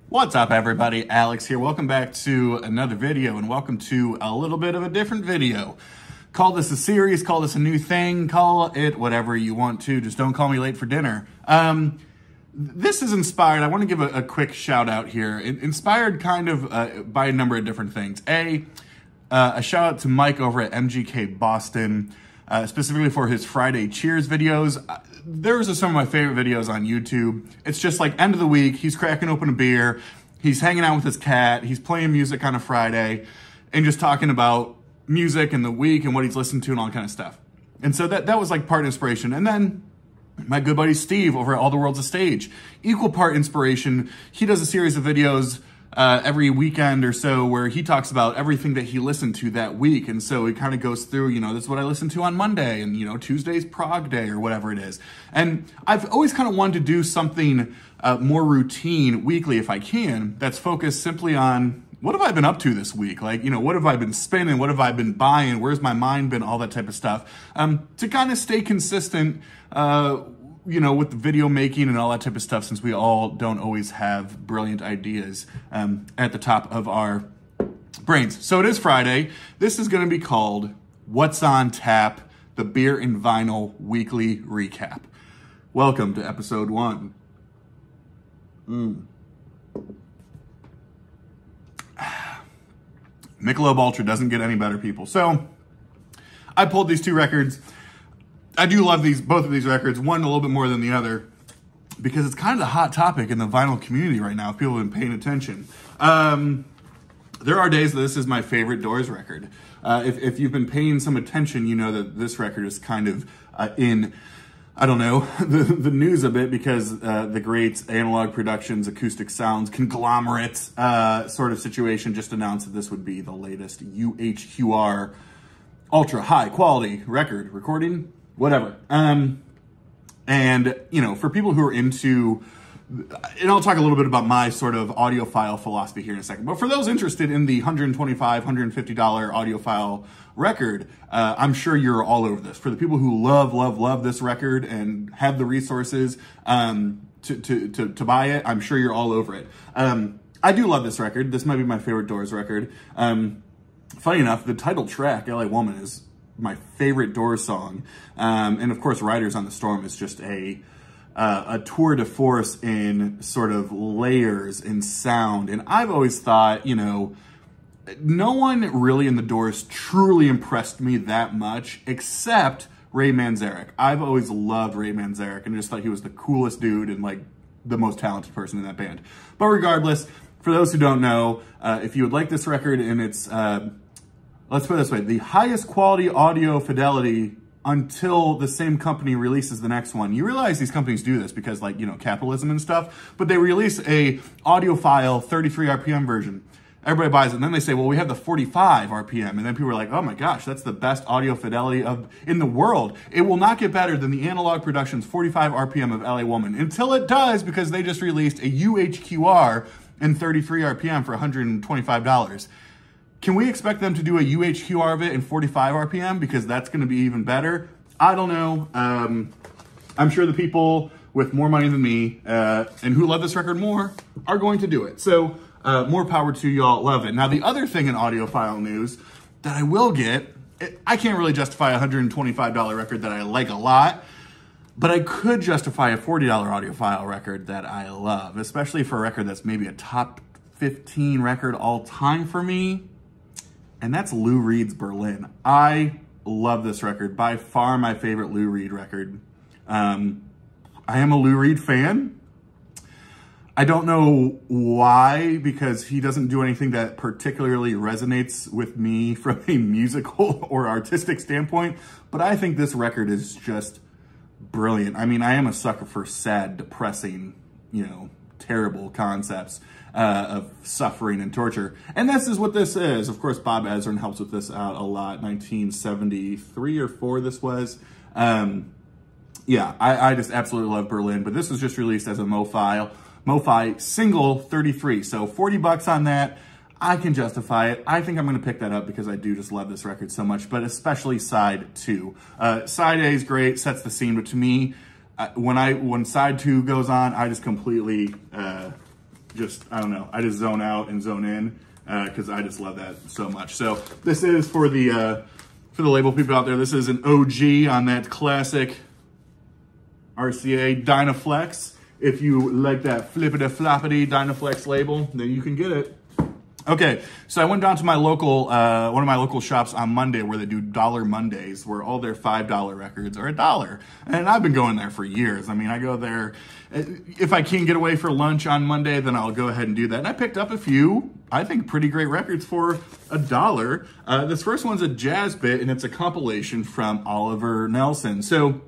What's up, everybody? Alex here. Welcome back to another video, and welcome to a little bit of a different video. Call this a series, call this a new thing, call it whatever you want to. Just don't call me late for dinner. This is inspired. I want to give a quick shout out here. Inspired kind of by a number of different things. A shout out to Mike over at MGK Boston, specifically for his Friday Cheers videos. Those are some of my favorite videos on YouTube. It's just like end of the week, he's cracking open a beer, he's hanging out with his cat, he's playing music on a Friday, and just talking about music and the week and what he's listened to and all kind of stuff. And so that was like part inspiration. And then my good buddy Steve over at All the World's a Stage, equal part inspiration. He does a series of videos every weekend or so where he talks about everything that he listened to that week. And so he kind of goes through, you know, this is what I listened to on Monday, and, you know, Tuesday's Prague Day or whatever it is. And I've always kind of wanted to do something more routine weekly if I can, that's focused simply on what have I been up to this week? Like, you know, what have I been spinning? What have I been buying? Where's my mind been? All that type of stuff. To kind of stay consistent, you know, with the video making and all that type of stuff, since we all don't always have brilliant ideas at the top of our brains. So it is Friday. This is going to be called What's on Tap, the Beer and Vinyl Weekly Recap. Welcome to episode 1. Michelob Ultra doesn't get any better, people. So I pulled these two records. I do love both of these records, one a little bit more than the other, because it's kind of the hot topic in the vinyl community right now, if people have been paying attention. There are days that this is my favorite Doors record. If you've been paying some attention, you know that this record is kind of in, I don't know, the news a bit, because the great Analog Productions Acoustic Sounds conglomerate sort of situation just announced that this would be the latest UHQR ultra high quality record recording, whatever. And, you know, for people who are into, and I'll talk a little bit about my sort of audiophile philosophy here in a second, but for those interested in the $125, $150 audiophile record, I'm sure you're all over this. For the people who love this record and have the resources to buy it, I'm sure you're all over it. I do love this record. This might be my favorite Doors record. Funny enough, the title track, LA Woman, is my favorite Doors song. And of course, Riders on the Storm is just a tour de force in sort of layers and sound. And I've always thought, you know, no one really in the Doors truly impressed me that much except Ray Manzarek. I've always loved Ray Manzarek and just thought he was the coolest dude and like the most talented person in that band. But regardless, for those who don't know, if you would like this record and it's, let's put it this way, the highest quality audio fidelity until the same company releases the next one. You realize these companies do this because, like, you know, capitalism and stuff, but they release a audiophile 33 RPM version. Everybody buys it, and then they say, well, we have the 45 RPM, and then people are like, oh my gosh, that's the best audio fidelity in the world. It will not get better than the Analog Productions 45 RPM of LA Woman, until it does, because they just released a UHQR and 33 RPM for $125. Can we expect them to do a UHQR of it in 45 RPM? Because that's going to be even better. I don't know. I'm sure the people with more money than me and who love this record more are going to do it. So more power to y'all. Love it. Now, the other thing in audiophile news that I will get, I can't really justify a $125 record that I like a lot, but I could justify a $40 audiophile record that I love, especially for a record that's maybe a top 15 record all time for me. And that's Lou Reed's Berlin. I love this record. By far my favorite Lou Reed record. I am a Lou Reed fan. I don't know why, because he doesn't do anything that particularly resonates with me from a musical or artistic standpoint, but I think this record is just brilliant. I mean, I am a sucker for sad, depressing, you know, terrible concepts of suffering and torture. And this is what this is. Of course, Bob Ezrin helps with this out a lot. 1973 or 4 this was. Yeah, I just absolutely love Berlin, but this was just released as a MoFi single 33. So 40 bucks on that. I can justify it. I think I'm going to pick that up because I do just love this record so much, but especially side 2. Side A is great, sets the scene, but to me, when side 2 goes on, I just completely just, I don't know, I just zone out and zone in because I just love that so much. So this is for the label people out there. This is an OG on that classic RCA Dynaflex. If you like that flippity-floppity Dynaflex label, then you can get it. Okay, so I went down to my local, one of my local shops on Monday where they do Dollar Mondays, where all their $5 records are $1. And I've been going there for years. I mean, I go there, if I can get away for lunch on Monday, then I'll go ahead and do that. And I picked up a few, I think, pretty great records for $1. This first one's a jazz bit, and it's a compilation from Oliver Nelson. So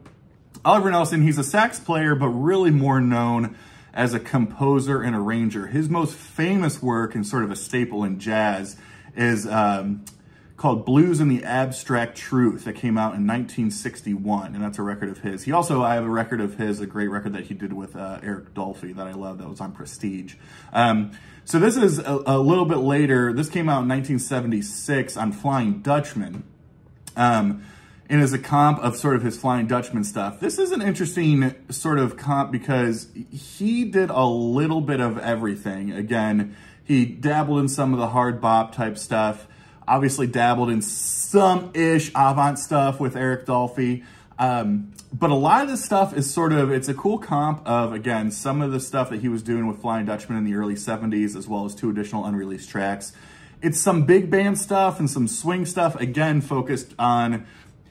Oliver Nelson, he's a sax player, but really more known as a composer and arranger. His most famous work and sort of a staple in jazz is called Blues and the Abstract Truth that came out in 1961, and that's a record of his. I have a record of his, a great record that he did with Eric Dolphy that I love, that was on Prestige. So this is a little bit later. This came out in 1976 on Flying Dutchman. And as a comp of sort of his Flying Dutchman stuff. This is an interesting sort of comp because he did a little bit of everything. Again, he dabbled in some of the hard bop type stuff, obviously dabbled in some-ish avant stuff with Eric Dolphy. But a lot of this stuff is sort of, it's a cool comp of, again, some of the stuff that he was doing with Flying Dutchman in the early 70s, as well as 2 additional unreleased tracks. It's some big band stuff and some swing stuff, again, focused on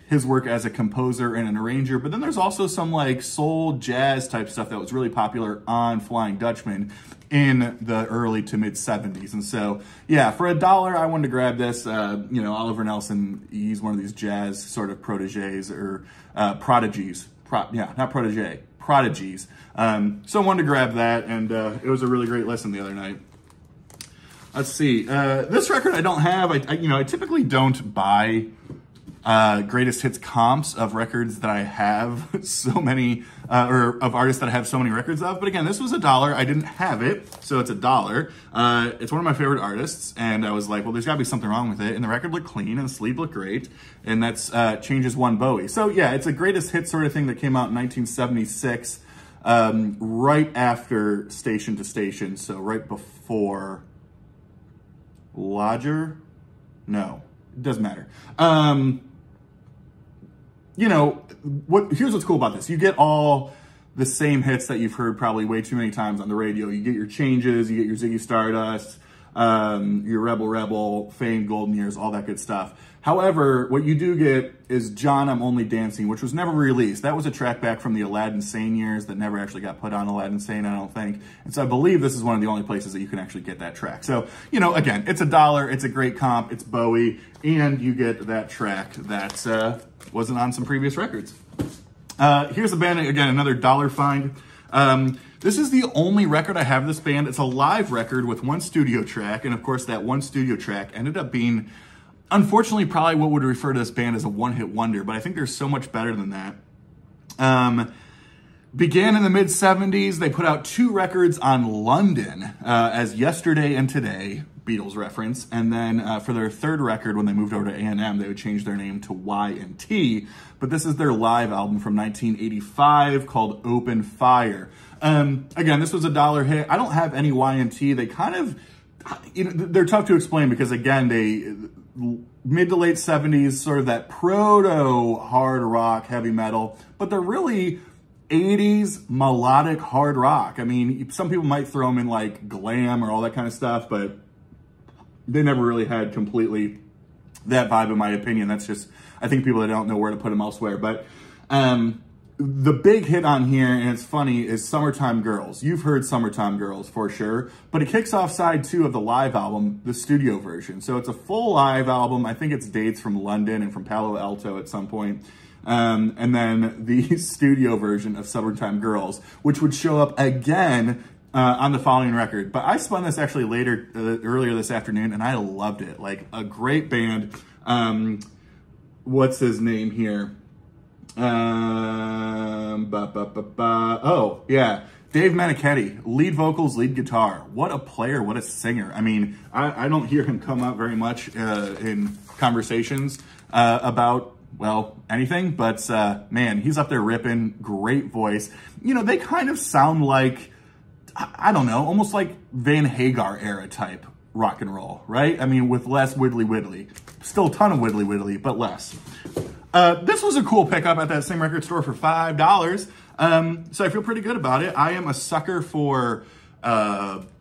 his work as a composer and an arranger, but then there's also some like soul jazz type stuff that was really popular on Flying Dutchman in the early to mid 70s. And so, yeah, for $1, I wanted to grab this. You know, Oliver Nelson, he's one of these jazz sort of proteges or prodigies. Not protege, prodigies. So I wanted to grab that, and it was a really great listen the other night. Let's see. This record I don't have. I typically don't buy greatest hits comps of records that I have so many, or of artists that I have so many records of. But again, this was $1. I didn't have it, so it's $1. It's one of my favorite artists, and I was like, well, there's gotta be something wrong with it. And the record looked clean, and the sleeve looked great, and that's Changes One Bowie. So yeah, it's a greatest hit sort of thing that came out in 1976, right after Station to Station, so right before Lodger? No, it doesn't matter. You know, here's what's cool about this. You get all the same hits that you've heard probably way too many times on the radio. You get your Changes, you get your Ziggy Stardust, your Rebel Rebel, Fame, Golden Years, all that good stuff. However, what you do get is John, I'm Only Dancing, which was never released. That was a track back from the Aladdin Sane years that never actually got put on Aladdin Sane, I don't think. And so I believe this is one of the only places that you can actually get that track. So, you know, again, it's $1, it's a great comp, it's Bowie, and you get that track that wasn't on some previous records. Here's a band, again, another $1 find. This is the only record I have of this band. It's a live record with 1 studio track, and of course that 1 studio track ended up being, unfortunately, probably what would refer to this band as a one-hit wonder, but I think they're so much better than that. Began in the mid-70s. They put out 2 records on London as Yesterday and Today, Beatles reference, and then for their 3rd record, when they moved over to A&M, they would change their name to Y&T, but this is their live album from 1985 called Open Fire. Again, this was a $1 hit. I don't have any Y&T. They kind of, you know, they're tough to explain because, again, they mid to late 70s, sort of that proto hard rock, heavy metal, but they're really 80s melodic hard rock. I mean, some people might throw them in like glam or all that kind of stuff, but they never really had completely that vibe, in my opinion. That's just, I think people that don't know where to put them elsewhere. But the big hit on here, and it's funny, is Summertime Girls. You've heard Summertime Girls for sure, but it kicks off side 2 of the live album, the studio version. So it's a full live album. I think it's dates from London and from Palo Alto at some point. And then the studio version of Summertime Girls, which would show up again on the following record. But I spun this actually earlier this afternoon, and I loved it. Like, a great band. What's his name here? Oh, yeah. Dave Manichetti, lead vocals, lead guitar. What a player, what a singer. I mean, I don't hear him come up very much in conversations about, well, anything, but man, he's up there ripping, great voice. You know, they kind of sound like I don't know, almost like Van Hagar era type rock and roll, right? I mean, with less widdly. Still a ton of widdly, but less. This was a cool pickup at that same record store for $5. So I feel pretty good about it. I am a sucker for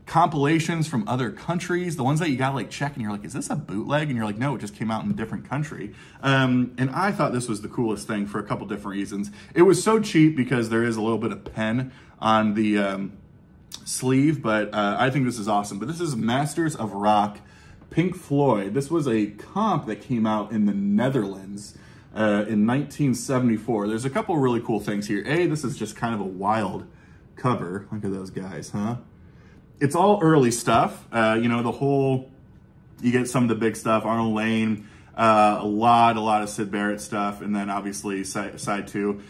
compilations from other countries, the ones that you gotta like check and you're like, is this a bootleg? And you're like, no, it just came out in a different country. And I thought this was the coolest thing for a couple different reasons. It was so cheap because there is a little bit of pen on the sleeve, but I think this is awesome. But this is Masters of Rock, Pink Floyd. This was a comp that came out in the Netherlands in 1974. There's a couple really cool things here. This is just kind of a wild cover. Look at those guys, huh? It's all early stuff. You know, you get some of the big stuff, Arnold Lane, a lot of Syd Barrett stuff, and then obviously side 2.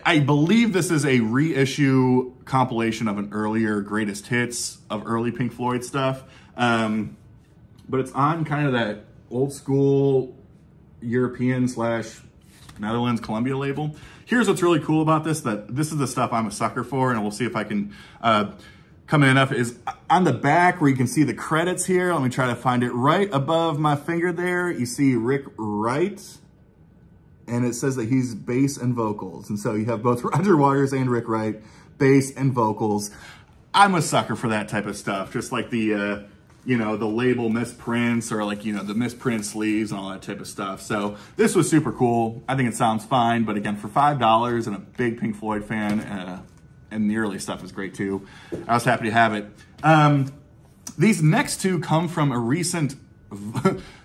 I believe this is a reissue compilation of an earlier greatest hits of early Pink Floyd stuff. But it's on kind of that old school European / Netherlands Columbia label. Here's what's really cool about this, that this is the stuff I'm a sucker for, and we'll see if I can come in enough, is on the back where you can see the credits here. Let me try to find it right above my finger there. You see Rick Wright, and it says that he's bass and vocals. And so you have both Roger Waters and Rick Wright, bass and vocals. I'm a sucker for that type of stuff, just like the, you know, the label misprints, or like, you know, the misprint sleeves and all that type of stuff. So this was super cool. I think it sounds fine, but again, for $5 and a big Pink Floyd fan, and the early stuff is great too, I was happy to have it. These next two come from a recent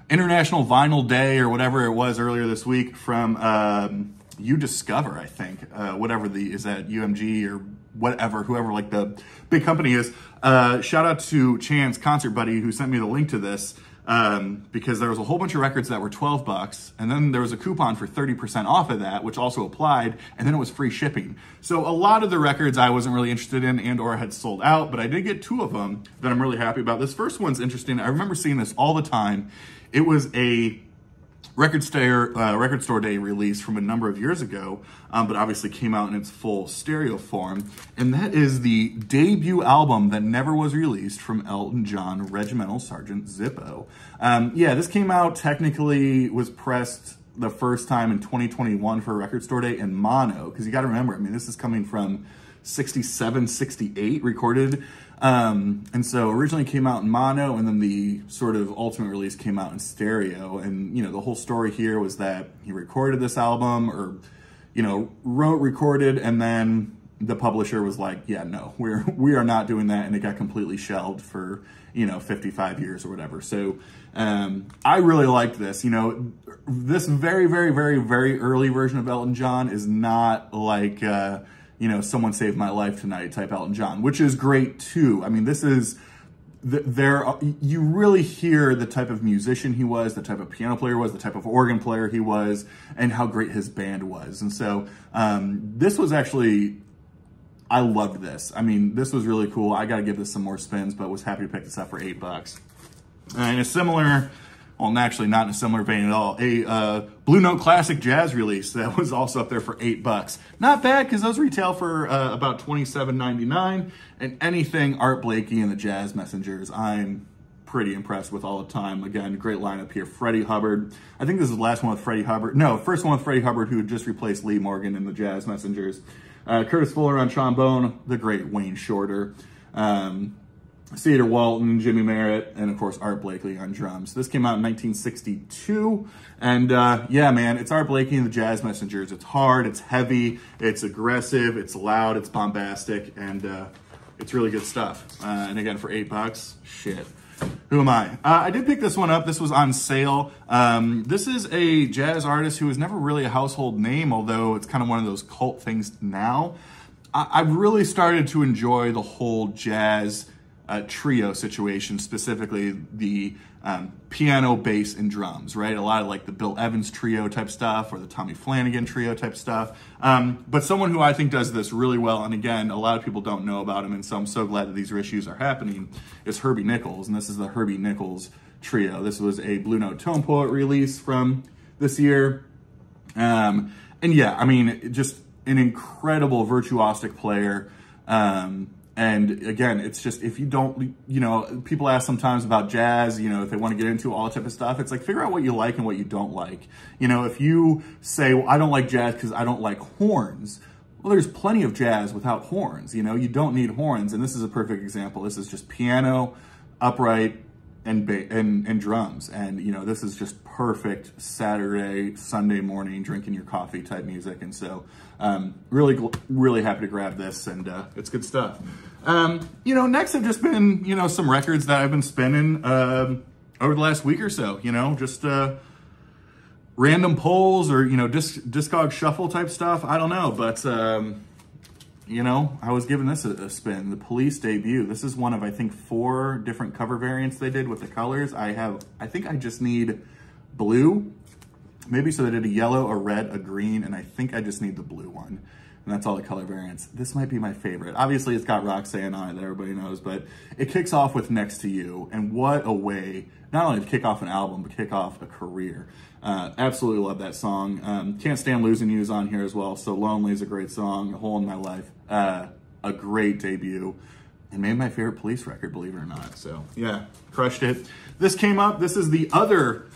International Vinyl Day or whatever it was earlier this week from You Discover, I think. Whatever is that UMG or whatever, whoever like the big company is. Shout out to Chan's concert buddy who sent me the link to this, because there was a whole bunch of records that were $12, and then there was a coupon for 30% off of that, which also applied, and then it was free shipping. So a lot of the records I wasn't really interested in and or had sold out, but I did get 2 of them that I'm really happy about. This first one's interesting. I remember seeing this all the time. It was a record store day release from a number of years ago, but obviously came out in its full stereo form. And that is the debut album that never was released from Elton John, Regimental Sergeant Zippo. Yeah, this came out, technically was pressed the first time in 2021 for a record store day in mono, because you got to remember, I mean, this is coming from 67, 68 recorded. And so originally came out in mono, and then the sort of ultimate release came out in stereo. And, you know, the whole story here was that he recorded this album, or, you know, recorded, and then the publisher was like, yeah, no, we are not doing that. And it got completely shelved for, you know, 55 years or whatever. So, I really liked this. You know, this very, very, very, very early version of Elton John is not like, you know, Someone Saved My Life Tonight type Elton John, which is great too. I mean, this is, you really hear the type of musician he was, the type of piano player he was, the type of organ player he was, and how great his band was. And so this was actually, I loved this. I mean, this was really cool. I got to give this some more spins, but was happy to pick this up for $8. And a similar, well, naturally not in a similar vein at all, a Blue Note Classic Jazz release that was also up there for $8. Not bad, because those retail for about $27.99. And anything Art Blakey and the Jazz Messengers, I'm pretty impressed with all the time. Again, great lineup here. Freddie Hubbard. I think this is the last one with Freddie Hubbard. No, first one with Freddie Hubbard, who had just replaced Lee Morgan in the Jazz Messengers. Curtis Fuller on trombone, the great Wayne Shorter. Cedar Walton, Jimmy Merritt, and of course Art Blakey on drums. This came out in 1962, and yeah, man, it's Art Blakey and the Jazz Messengers. It's hard, it's heavy, it's aggressive, it's loud, it's bombastic, and it's really good stuff. And again, for $8, shit. Who am I? I did pick this one up. This was on sale. This is a jazz artist who was never really a household name, although it's kind of one of those cult things now. I've really started to enjoy the whole jazz trio situation, specifically the piano, bass, and drums, right? A lot of like the Bill Evans trio type stuff, or the Tommy Flanagan trio type stuff. But someone who I think does this really well, and again, a lot of people don't know about him, and so I'm so glad that these reissues are happening, is Herby Nichols, and this is the Herby Nichols trio. This was a Blue Note Tone Poet release from this year. And yeah, I mean, just an incredible virtuosic player. And again, it's just, if you don't, you know, people ask sometimes about jazz, you know, if they want to get into all that type of stuff, it's like, figure out what you like and what you don't like. You know, if you say, well, I don't like jazz because I don't like horns, well, there's plenty of jazz without horns. You know, you don't need horns. And this is a perfect example. This is just piano, upright, and drums. And, you know, this is just perfect Saturday, Sunday morning, drinking your coffee type music. And so, really happy to grab this, and it's good stuff. You know, next have just been, you know, some records that I've been spinning over the last week or so, you know, just random polls or, you know, Discog shuffle type stuff. I don't know, but, you know, I was giving this a spin. The Police debut. This is one of, I think, 4 different cover variants they did with the colors. I think I just need blue. Maybe so they did a yellow, a red, a green, and I think I just need the blue one. And that's all the color variants. This might be my favorite. Obviously, it's got Roxanne on it that everybody knows, but it kicks off with Next to You. And what a way, not only to kick off an album, but kick off a career. Absolutely love that song. Can't Stand Losing You's on here as well. So Lonely is a great song. A Hole in My Life. A great debut. And maybe my favorite Police record, believe it or not. So yeah, crushed it. This came up. This is the other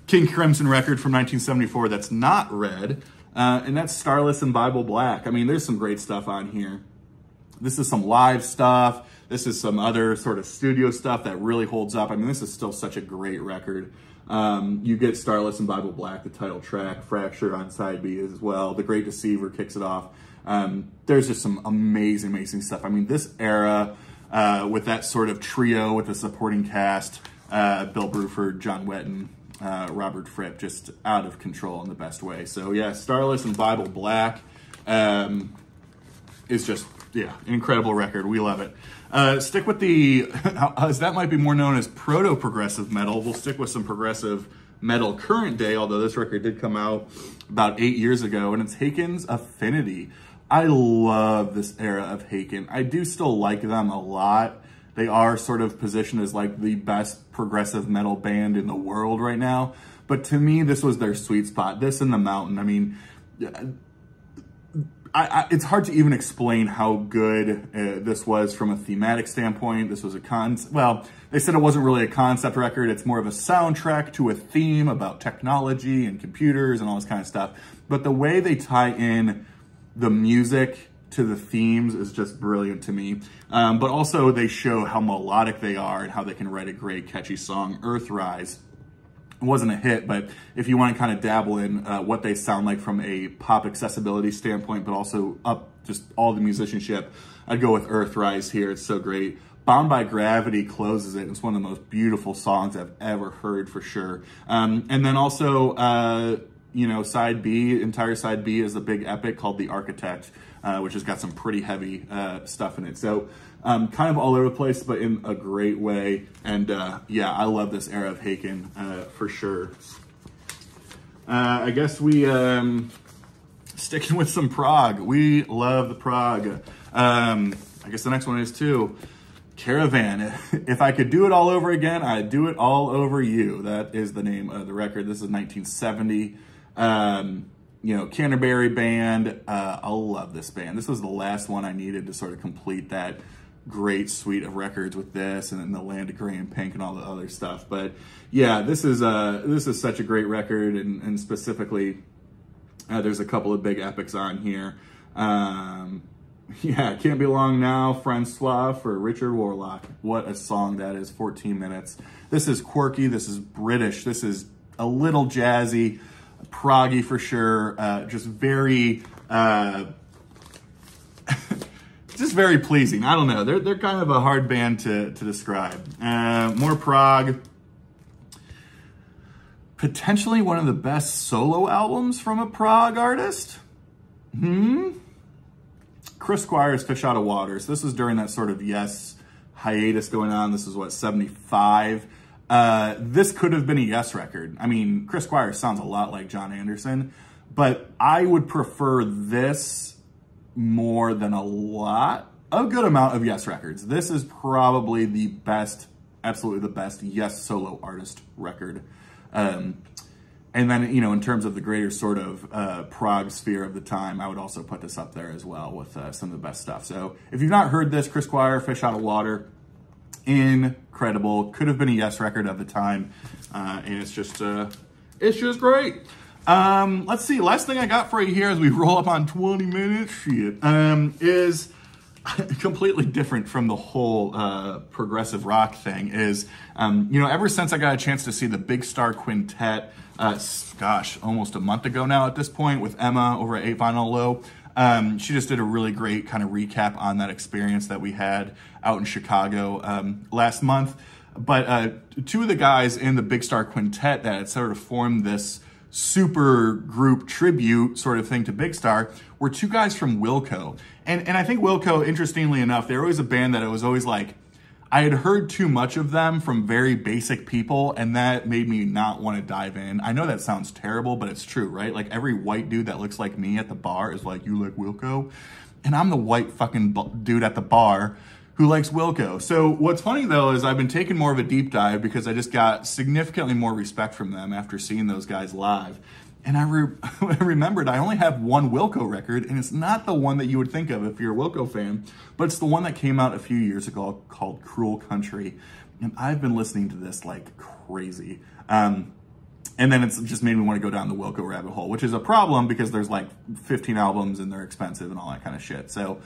King Crimson record from 1974 that's not red. And that's Starless and Bible Black. I mean, there's some great stuff on here. This is some live stuff. This is some other sort of studio stuff that really holds up. I mean, this is still such a great record. You get Starless and Bible Black, the title track, Fractured on side B as well. The Great Deceiver kicks it off. There's just some amazing stuff. I mean, this era with that sort of trio with the supporting cast, Bill Bruford, John Wetton, Robert Fripp, just out of control in the best way. So yeah, Starless and Bible Black is just, yeah, an incredible record. We love it. Stick with the, as that might be more known as proto-progressive metal. We'll stick with some progressive metal current day, although this record did come out about 8 years ago, and it's Haken's Affinity. I love this era of Haken. I do still like them a lot. They are sort of positioned as like the best progressive metal band in the world right now. But to me, this was their sweet spot. This and The Mountain. I mean, it's hard to even explain how good this was from a thematic standpoint. This was well, they said it wasn't really a concept record. It's more of a soundtrack to a theme about technology and computers and all this kind of stuff. But the way they tie in the music to the themes is just brilliant to me. But also they show how melodic they are and how they can write a great catchy song. Earthrise. It wasn't a hit, but if you want to kind of dabble in what they sound like from a pop accessibility standpoint, but also up just all the musicianship, I'd go with Earthrise here. It's so great. Bound by Gravity closes it. It's one of the most beautiful songs I've ever heard for sure. And then also, you know, side B, entire side B is a big epic called The Architect, which has got some pretty heavy stuff in it. So kind of all over the place, but in a great way. And yeah, I love this era of Haken for sure. I guess we, sticking with some Prague. We love the Prague. I guess the next one is too. Caravan. If I could do it all over again, I'd do it all over you. That is the name of the record. This is 1970. You know, Canterbury band. I love this band. This was the last one I needed to sort of complete that great suite of records with this, and then the Land of Grey and Pink and all the other stuff. But yeah, this is such a great record, and specifically, there's a couple of big epics on here. Yeah, Can't Be Long Now, Francois for Richard Warlock. What a song that is, 14 minutes. This is quirky, this is British, this is a little jazzy, proggy for sure, just very, just very pleasing. I don't know, they're kind of a hard band to describe. More Prague. Potentially one of the best solo albums from a Prague artist. Chris Squire's Fish Out of Water. So this was during that sort of Yes hiatus going on. This is what, 75? This could have been a Yes record. I mean, Chris Squire sounds a lot like John Anderson, but I would prefer this more than a good amount of Yes records. This is probably the best, absolutely the best Yes solo artist record. And then, you know, in terms of the greater sort of Prague sphere of the time, I would also put this up there as well with some of the best stuff. So if you've not heard this, Chris Squire, Fish Out of Water, incredible. Could have been a Yes record of the time. And it's just great. Let's see. Last thing I got for you here as we roll up on 20 minutes, is completely different from the whole progressive rock thing. Is, you know, ever since I got a chance to see the Big Star Quintet, gosh, almost a month ago now at this point, with Emma over at 8 Vinyl Low, she just did a really great kind of recap on that experience that we had out in Chicago last month. But two of the guys in the Big Star Quintet that had sort of formed this super group tribute sort of thing to Big Star were two guys from Wilco. And I think Wilco, interestingly enough, they're always a band that it was always like, I had heard too much of them from very basic people, and that made me not want to dive in. I know that sounds terrible, but it's true, right? Like every white dude that looks like me at the bar is like, you like Wilco? And I'm the white fucking dude at the bar who likes Wilco. So what's funny though is I've been taking more of a deep dive because I just got significantly more respect from them after seeing those guys live. And I remembered I only have one Wilco record, and it's not the one that you would think of if you're a Wilco fan, but it's the one that came out a few years ago called Cruel Country. And I've been listening to this like crazy. And then it's just made me want to go down the Wilco rabbit hole, which is a problem because there's like 15 albums and they're expensive and all that kind of shit. So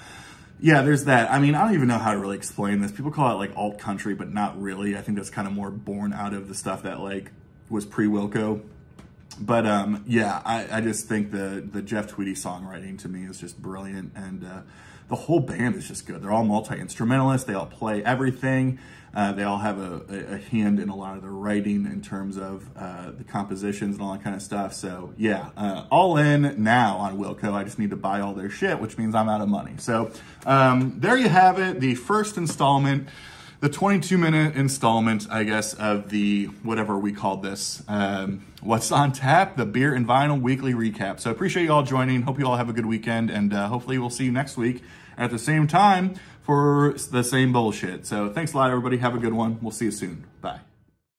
yeah, there's that. I mean, I don't even know how to really explain this. People call it like alt country, but not really. I think that's kind of more born out of the stuff that like was pre-Wilco. But yeah, I just think the Jeff Tweedy songwriting to me is just brilliant, and the whole band is just good. They're all multi-instrumentalists. They all play everything. They all have a hand in a lot of the writing in terms of the compositions and all that kind of stuff. So yeah, all in now on Wilco. I just need to buy all their shit, which means I'm out of money. So there you have it, the first installment, the 22-minute installment, I guess, of the, whatever we called this, What's on Tap, the Beer and Vinyl Weekly Recap. So I appreciate you all joining. Hope you all have a good weekend, and hopefully we'll see you next week at the same time for the same bullshit. So thanks a lot, everybody. Have a good one. We'll see you soon. Bye.